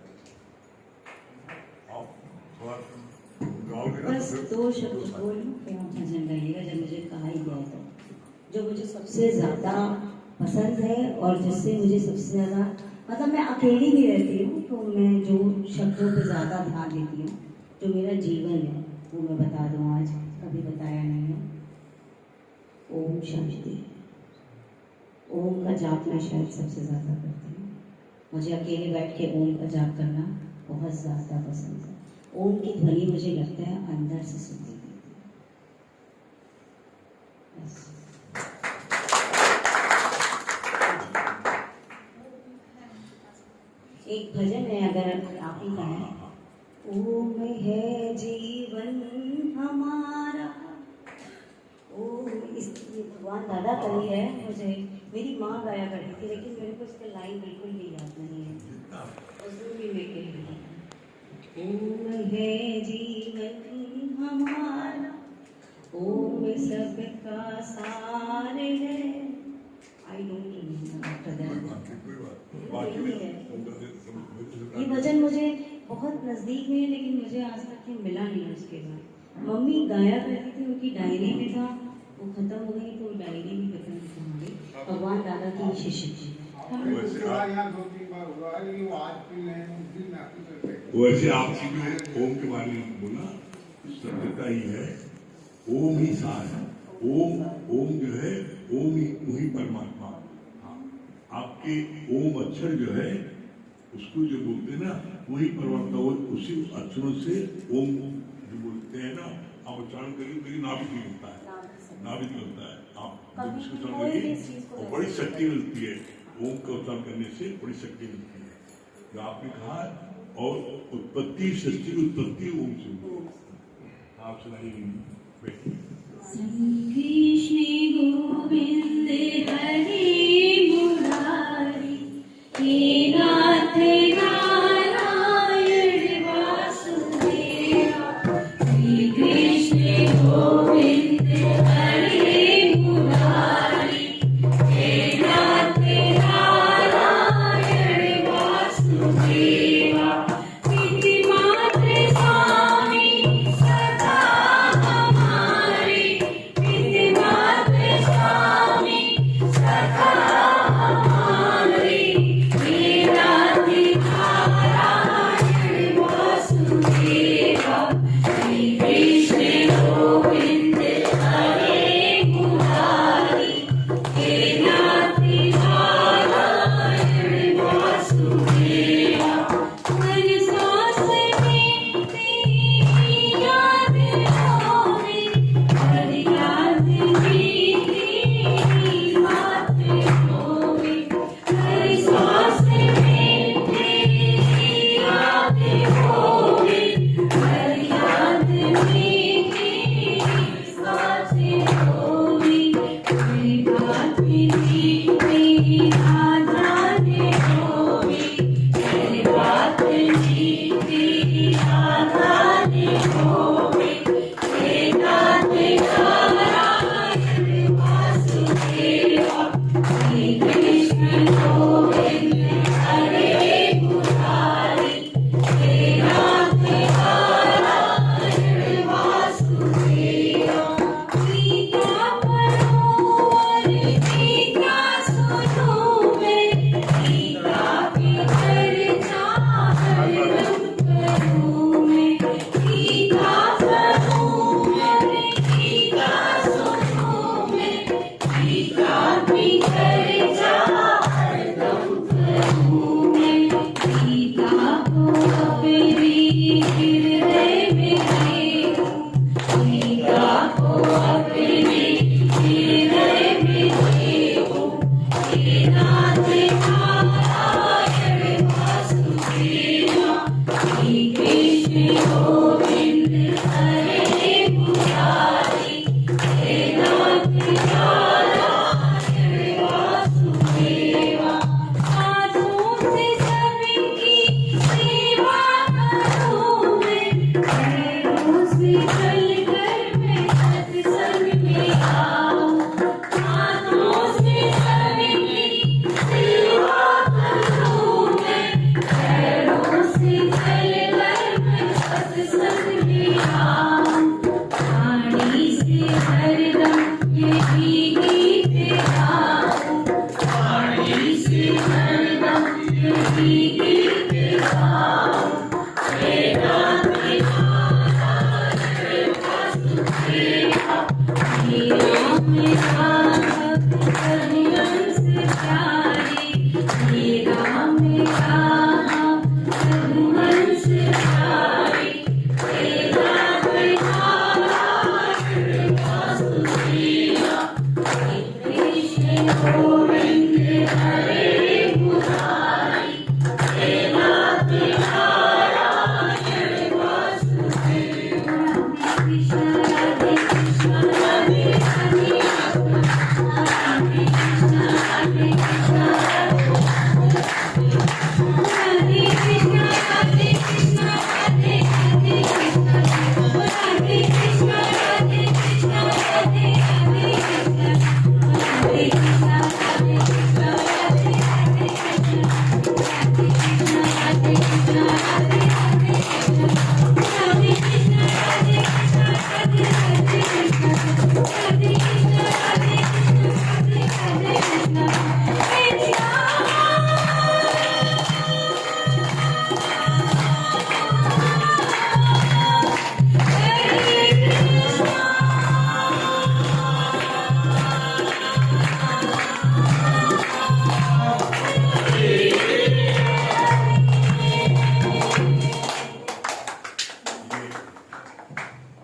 B: आप थोड़ा गाओगे ना?
I: बस 2 शब्द बोलूं कि आप भजन गाइएगा। जब मुझे कहा ही गया था, जो मुझे सबसे ज़्यादा पसंद है और जिससे मुझे सबसे ज़्यादा, मतलब मैं अकेली भी रहती हूँ तो मैं जो शब्दों पर ज़्यादा ध्यान देती हूँ, जो मेरा जीवन है, वो मैं बता दूँ आज, कभी बताया नहीं है। ओम शांति। ओम का जाप मैं शायद सबसे ज़्यादा करती हूँ। मुझे अकेले बैठ के ओम का जाप करना बहुत ज़्यादा पसंद है। ओम की ध्वनि मुझे लगता है अंदर से सुनती है। एक भजन है, अगर आप ही का है। ओम है जीवन हमारा। ओम, इस भगवान दादा कही है मुझे, मेरी माँ गाया करती थी, लेकिन मेरे को इसका लाइन बिल्कुल भी याद नहीं है। उसमें भी मैं कह रही हूँ, ओम है जीवन हमारा, ओम सबका सार है। I don't remember after that. ये भजन मुझे बहुत नज़दीक में है, लेकिन मुझे आज तक ये मिला नहीं उसके बाद। मम्मी गाया करती थी, उनकी डायरी में था, वो खत्म हो गई तो डायरी भी खत्म हमारी। भगवान दादा की शिष्य थी।
B: वैसे आपकी जो ओम के बारे में बोला, सत्यता ही है। ओम ही सार है। ओम जो है, ओम ही वही परमात्मा। आपके ओम अक्षर जो है, उसको जो बोलते हैं ना, वही परमात्मा, उसी अक्षरों से ओम जो बोलते हैं ना, आप उच्चारण करिए, मेरी नाभिक निकलता है, नाभिक निकलता है। आप उसको उच्चारण करिए और बड़ी शक्ति मिलती है। ओम का उच्चारण करने से बड़ी शक्ति मिलती है, जो आपने कहा। और उत्पत्ति, सृष्टि की उत्पत्ति ओम से हुई। आप सुनाइए।
D: कृष्ण गोविंद हरि मुरारी, हे नाथ राधे नारायण वासुदेवा श्री कृष्ण गोविंद हरे मुरारी हे राधे नारायण वासुदेवा प्रीति मात्र स्वामी सदा हमारे प्रीति मात्र स्वामी सदा हमारे हे राधे नारायण वासुदेवा श्री कृष्ण गोविंद हरे मुरारी हे राधे नारायण वासुदेवा मन सांस में तेरी याद आवे हर याद में तेरी बात होवे हर सांस में तेरी याद होवे हर याद में तेरी बात होवे हर बात में तेरी राधा ने होवे हर बात में तेरी राधा ने होवे हे राधे नारायण वासुदेवा श्री कृष्ण गोविंद हरे मुरारी हे राधे नारायण वासुदेवा गीता पढ़ो और गीता सुनो मैं गीता की चर्चा हरदम करूं मैं गीता पढ़ो और गीता सुनो मैं गीता की चर्चा हरदम करूं मैं गीता को अपने हृदय में देखूं गीता को अपने हृदय में देखूं हे राधे नारायण वासुदेवा श्री कृष्ण गोविंद हरे मुरारी हे राधे नारायण वासुदेवा साधुओं से सबकी सेवा करूं मैं पैरों से चलकर मैं सत्संग में आऊं साधुओं से सबकी सेवा करूं मैं पैरों से चलकर मैं सत्संग में आऊं वाणी से हरदम यही गीत गाऊं वाणी से हरदम यही गीत गाऊं हे राधे नारायण वासुदेवा हे राम राम रघुवंश प्यारे हे राम राम रघुवंश प्यारे हे राधे नारायण वासुदेवा श्री कृष्ण गोविंद हरे मुरारी हे राधे नारायण वासुदेवा राधे कृष्ण राधे राधे राधे कृष्ण राधे कृष्ण राधे कृष्ण राधे कृष्ण राधे कृष्ण राधे कृष्ण राधे कृष्ण राधे कृष्ण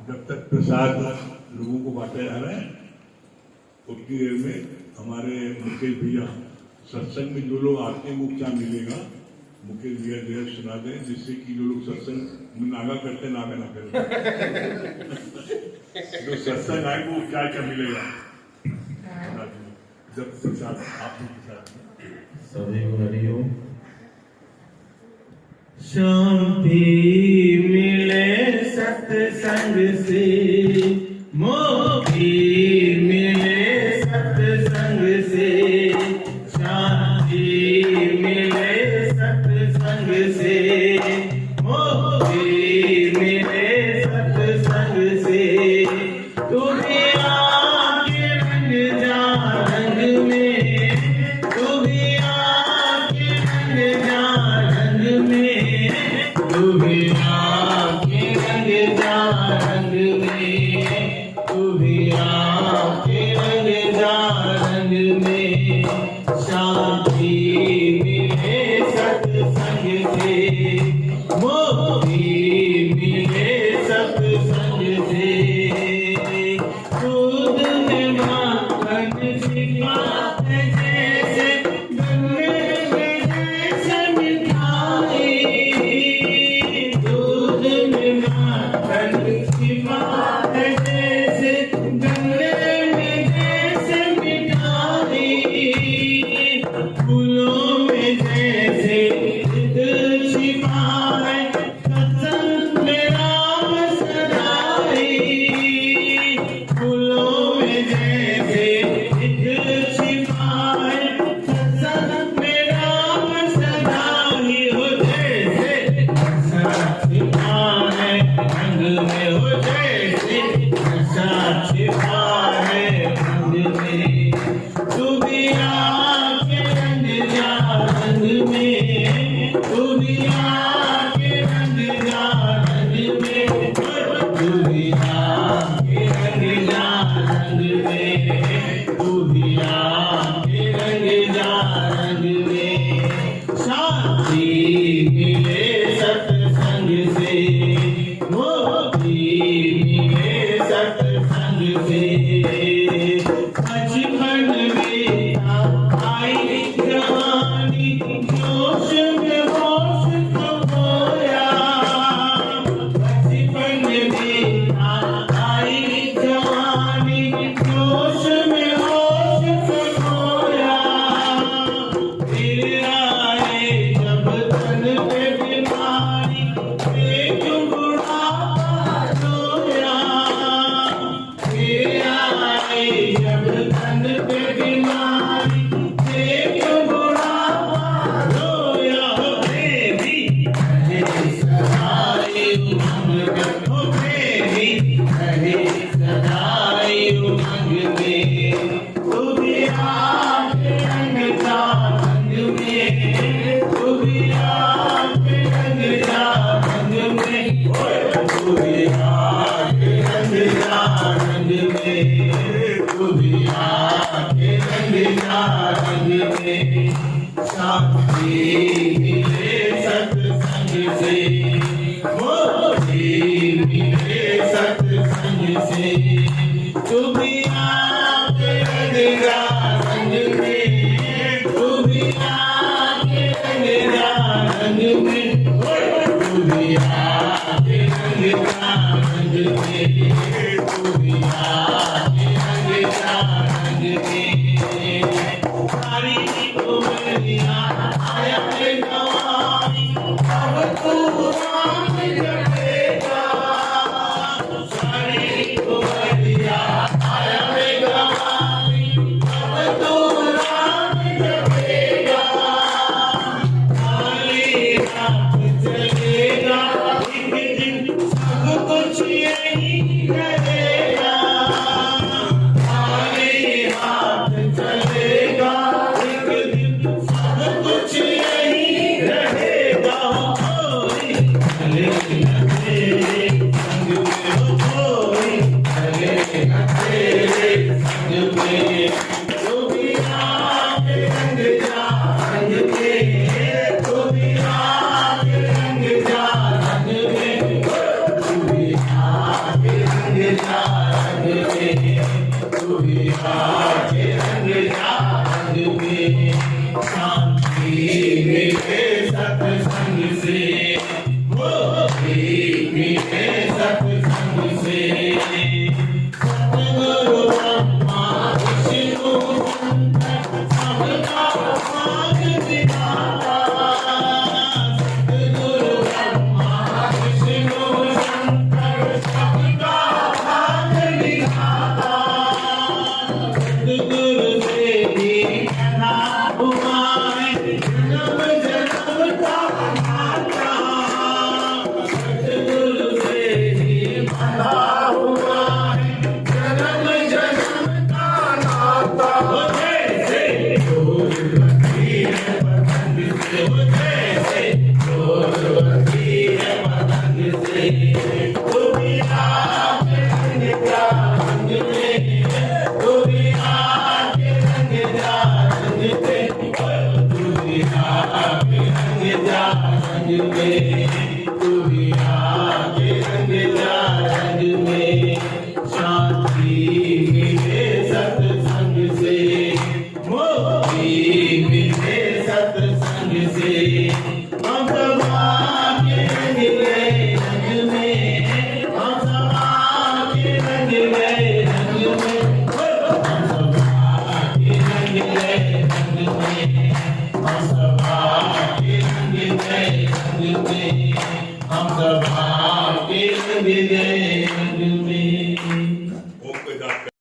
B: जब तक प्रसाद लोगों को बांटा जा रहा है उतनी देर में हमारे मुकेश भैया सत्संग में जो लोग आते हैं वो क्या मिलेगा मुकेश भैया जो है सुना दें जिससे कि जो लोग सत्संग में नागा करते हैं नागा ना करें जो सत्संग आए वो क्या क्या मिलेगा जब प्रसाद आप लोग के साथ
J: सभी को हरिओम। शांति मिले सत्संग से, मुक्ति मिले सत्संग से, शांति मिले सत्संग से, मुक्ति मिले सत्संग से। तू भी आके रंग जा रंग में, तू भी आके रंग जा रंग में, तू भी आके रंग जा रंग में, तू भी आके रंग जा रंग में। शांति मिले सत्संग से, मुक्ति मिले सत्संग से। दूध में माखन छिपा है जैसे, गन्ने में जैसे मिठाई। दूध में माखन छिपा है जैसे, गन्ने में जैसे मिठाई। फूलों में जैसे दिल छिपा है, सत्संग में राम सदाई। फूलों में जैसे दिल छिपा है, सत्संग में राम सदाई। हो जैसे नशा छिपा है रंग में, हो जैसे नशा छिपा है रंग में। तू भी आके रंग जा रंग में, तू भी आके रंग जा रंग में, तू भी आके रंग जा रंग में, तू भी आके रंग जा रंग में। शांति मिले सत्संग से, मुक्ति मिले सत्संग से। बचपन में आई जवानी, जोश में होश खो खोया। बचपन में आई जवानी, जोश में होश खो खोया। फिर आए जब तन पे बीमारी, एक बुढ़ापा रोया। फिर आए जब तन पे बीमारी, एक बुढ़ापा रोया। हो बेबी रहे सदाई उमंग में, हो बेबी रहे सदाई उमंग में। तू भी आके रंग जा रंग में, तू भी आके रंग जा रंग में, तू भी आके रंग जा रंग में, तू भी आके रंग जा रंग में। शांति मिले सत्संग से, मुक्ति मिले सत्संग से। तू भी आके रंग जा रंग में, तू भी आके रंग जा रंग में, तू भी आके रंग जा रंग में, तू भी आके रंग जा रंग में। सारी उमरिया आया है गवाई, अब तू राम जपेगा। सारी उमरिया आया है गवाई, अब तू राम जपेगा। खाली हाथ चलेगा, एक दिन सब कुछ यही रहेगा। खाली हाथ चलेगा, एक दिन सब कुछ यही रहेगा। कोई चले न तेरे संग में, हो कोई चले न तेरे संग में। तू भी आके रंग जा रंग में, तू भी आके रंग जा रंग में, तू भी आके रंग जा रंग में, तू भी आके रंग जा रंग में। शांति मिले सत्संग से, मुक्ति मिले सत्संग से। सतगुरु ब्रह्मा विष्णु शंकर सबका भाग विधाता। सतगुरु ब्रह्मा जैसे डोर बंधी है पतंग से, दुनिया के रंग क्या रंग में, दुनिया के रंग क्या रंग में, दुनिया के रंग क्या रंग में, दुनिया के रंग क्या रंग में, शांति मिले सत्संग से, मुक्ति मिले सत्संग से, हम सब आके रंग गए रंग में, हम सब आके रंग गए रंग में, हम सब आके रंग गए रंग में, हम सब आके रंग गए रंग में, हम सब आके रंग गए रंग में।